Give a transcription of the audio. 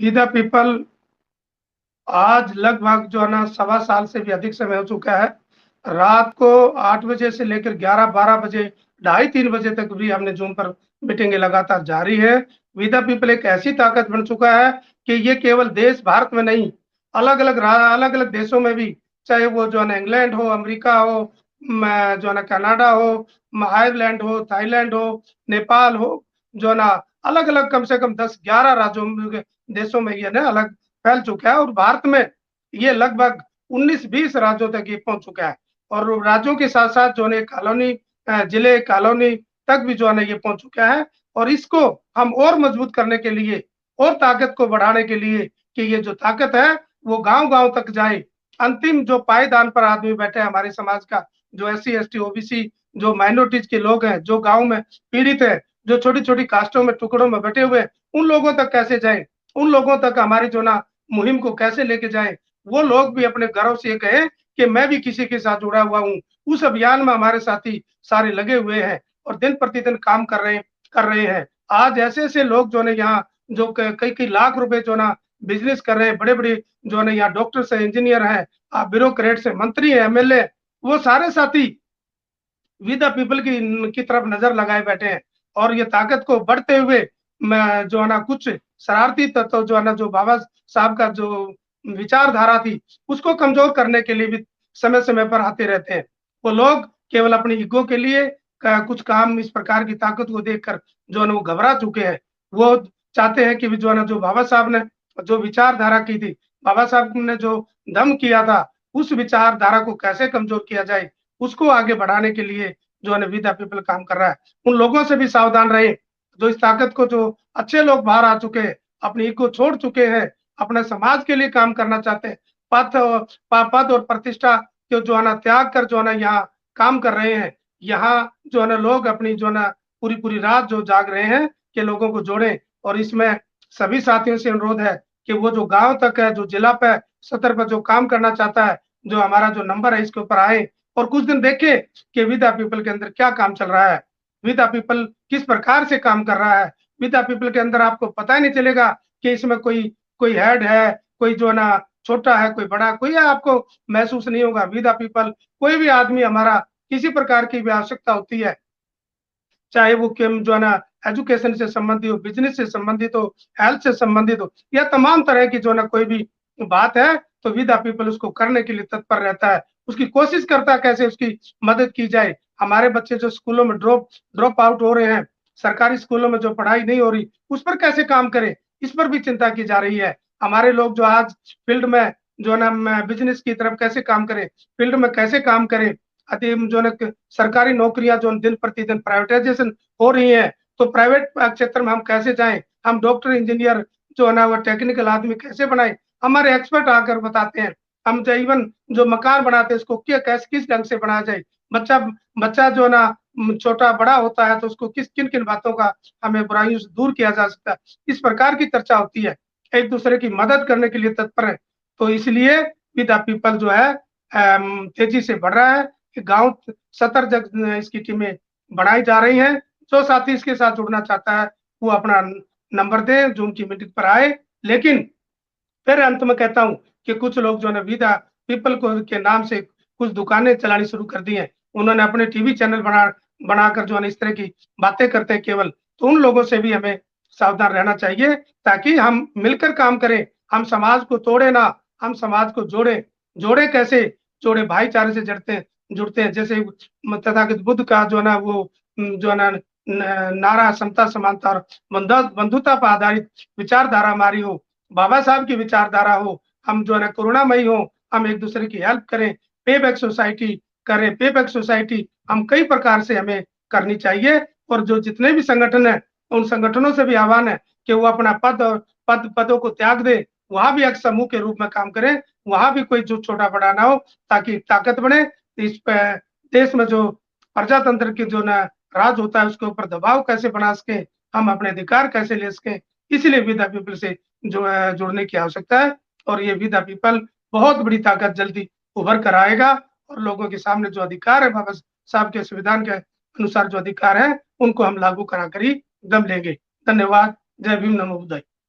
We the people आज लगभग जो है ना 1.25 साल से भी अधिक समय हो चुका है। रात को 8 बजे से लेकर 11-12 बजे, ढाई 3 बजे तक भी हमने ज़ूम पर मीटिंगें लगातार जारी है। वी द पीपल एक ऐसी ताकत बन चुका है कि ये केवल देश भारत में नहीं, अलग-अलग देशों में भी, चाहे वो जो है ना इंग्लैंड हो, अमेरिका हो, जो है ना कनाडा हो, आयरलैंड हो, थाईलैंड हो, नेपाल हो, जो है ना अलग-अलग कम से कम 10-11 राज्यों में, देशों में ये ना अलग फैल चुका है और भारत में ये लगभग 19-20 राज्यों तक ये पहुंच चुका है। और राज्यों के साथ-साथ जो है कॉलोनी, जिले, कॉलोनी तक भी जो है ना ये पहुंच चुका है। और इसको हम और मजबूत करने के लिए और ताकत को बढ़ाने के लिए कि ये जो ताकत है वो गाँव-गाँव तक जाए। अंतिम जो पायदान पर आदमी बैठे हैं हमारे समाज का, जो एससी, एसटी, ओबीसी, जो माइनॉरिटीज के लोग हैं, जो गाँव में पीड़ित है, जो छोटी-छोटी कास्टों में, टुकड़ों में बटे हुए हैं, उन लोगों तक कैसे जाएँ? उन लोगों तक हमारी जो ना मुहिम को कैसे लेके जाएँ? वो लोग भी अपने गर्व से ये कहें कि मैं भी किसी के साथ जुड़ा हुआ हूँ। उस अभियान में हमारे साथी सारे लगे हुए हैं और दिन-प्रतिदिन काम कर रहे हैं। आज ऐसे-ऐसे लोग जो है ना यहाँ जो क कई-कई लाख रुपए जो ना बिज़नेस कर रहे हैं, बड़े-बड़े जो है ना यहाँ डॉक्टर्स हैं, इंजीनियर हैं, ब्यूरोक्रेट्स हैं, मंत्री हैं, एमएलए, वो सारे साथी वी द पीपल की तरफ नजर लगाए बैठे हैं। और ये ताकत को बढ़ते हुए जो है ना कुछ शरारती तत्व जो है ना, जो बाबा साहब का जो विचारधारा थी, उसको कमजोर करने के लिए भी समय-समय पर आते रहते हैं। वो लोग केवल अपनी ईगो के लिए कुछ काम इस प्रकार की ताकत को देखकर जो है ना वो घबरा चुके हैं। वो चाहते हैं कि जो है ना जो बाबा साहब ने जो विचारधारा की थी, बाबा साहब ने जो दम किया था, उस विचारधारा को कैसे कमजोर किया जाए, उसको आगे बढ़ाने के लिए जो है ना वी द पीपल काम कर रहा है। उन लोगों से भी सावधान रहें, जो इस ताकत को, जो अच्छे लोग बाहर आ चुके हैं, अपनी ईगो छोड़ चुके हैं, अपने समाज के लिए काम करना चाहते हैं, पद और प्रतिष्ठा को जो है ना त्याग कर जो है ना यहाँ काम कर रहे हैं। यहाँ जो है ना लोग अपनी जो है ना पूरी-पूरी रात जो जाग रहे हैं कि लोगों को जोड़ें। और इसमें सभी साथियों से अनुरोध है कि वो जो गाँव तक है, जो जिला पे सतर पर जो काम करना चाहता है, जो हमारा जो नंबर है इसके ऊपर आए और कुछ दिन देखें कि वी द पीपल के अंदर क्या काम चल रहा है। वी द पीपल किस प्रकार से काम कर रहा है। वी द पीपल के अंदर आपको पता ही नहीं चलेगा कि इसमें कोई कोई हेड है, कोई जो है ना छोटा है, कोई बड़ा, कोई है, आपको महसूस नहीं होगा। वी द पीपल कोई भी आदमी हमारा किसी प्रकार की भी आवश्यकता होती है, चाहे वो केम जो है ना एजुकेशन से संबंधित हो, बिज़नेस से संबंधित हो, हेल्थ से संबंधित हो, या तमाम तरह की जो है ना कोई भी बात है, तो वी द पीपल उसको करने के लिए तत्पर रहता है। उसकी कोशिश करता है कैसे उसकी मदद की जाए। हमारे बच्चे जो स्कूलों में ड्रॉप आउट हो रहे हैं, सरकारी स्कूलों में जो पढ़ाई नहीं हो रही, उस पर कैसे काम करें, इस पर भी चिंता की जा रही है। हमारे लोग जो आज फील्ड में जो है ना बिज़नेस की तरफ कैसे काम करें, फील्ड में कैसे काम करें, जो है ना सरकारी नौकरियां जो दिन प्रतिदिन प्राइवेटाइजेशन हो रही है, तो प्राइवेट क्षेत्र में हम कैसे जाएं, हम डॉक्टर, इंजीनियर जो है ना वो टेक्निकल आदमी कैसे बनाए, हमारे एक्सपर्ट आकर बताते हैं। हम जो इवन जो मकान बनाते हैं उसको क्या कैसे किस ढंग से बनाया जाए। बच्चा बच्चा जो है ना छोटा बड़ा होता है तो उसको किन किन बातों का हमें बुराइयों से दूर किया जा सकता है, इस प्रकार की चर्चा होती है। एक दूसरे की मदद करने के लिए तत्पर है। तो इसलिए वी द पीपल जो है तेजी से बढ़ रहा है कि गाँव सतर जग इसकी टीमें बढ़ाई जा रही हैं। जो साथी इसके साथ जुड़ना चाहता है, वो अपना नंबर दे, ज़ूम की मीटिंग पर आए। लेकिन फिर अंत में कहता हूँ कि कुछ लोग जो है ना वी द पीपल को के नाम से कुछ दुकानें चलानी शुरू कर दी हैं। उन्होंने अपने टीवी चैनल बनाकर जो है ना इस तरह की बातें करते हैं केवल। तो उन लोगों से भी हमें सावधान रहना चाहिए ताकि हम मिलकर काम करें। हम समाज को तोड़े ना, हम समाज को जोड़ें। जोड़े कैसे? जोड़े भाईचारे से जुड़ते हैं। जैसे तथागत बुद्ध का जो है ना वो जो है ना नारा समता, समानता और बंधुता पर आधारित विचारधारा हमारी हो, बाबा साहब की विचारधारा हो, हम जो है ना करुणामयी हो, हम एक दूसरे की हेल्प करें, पे बैक सोसाइटी करें। पे बैक सोसाइटी हम कई प्रकार से हमें करनी चाहिए। और जो जितने भी संगठन हैं, उन संगठनों से भी आह्वान है कि वो अपना पदों को त्याग दें, वहाँ भी एक समूह के रूप में काम करें, वहाँ भी कोई जो छोटा-बड़ा ना हो, ताकि ताकत बढ़े। इस पे देश में जो प्रजातंत्र की जो ना राज होता है, उसके ऊपर दबाव कैसे बना सकें, हम अपने अधिकार कैसे ले सकें, इसलिए वी द पीपल से जो है जुड़ने की आवश्यकता है। और ये वी द पीपल बहुत बड़ी ताकत जल्दी उभर कर आएगा और लोगों के सामने जो अधिकार है, बाबा साहब के संविधान के अनुसार जो अधिकार है, उनको हम लागू करा कर ही दम लेंगे। धन्यवाद। जय भीम, नमो बुद्धाय।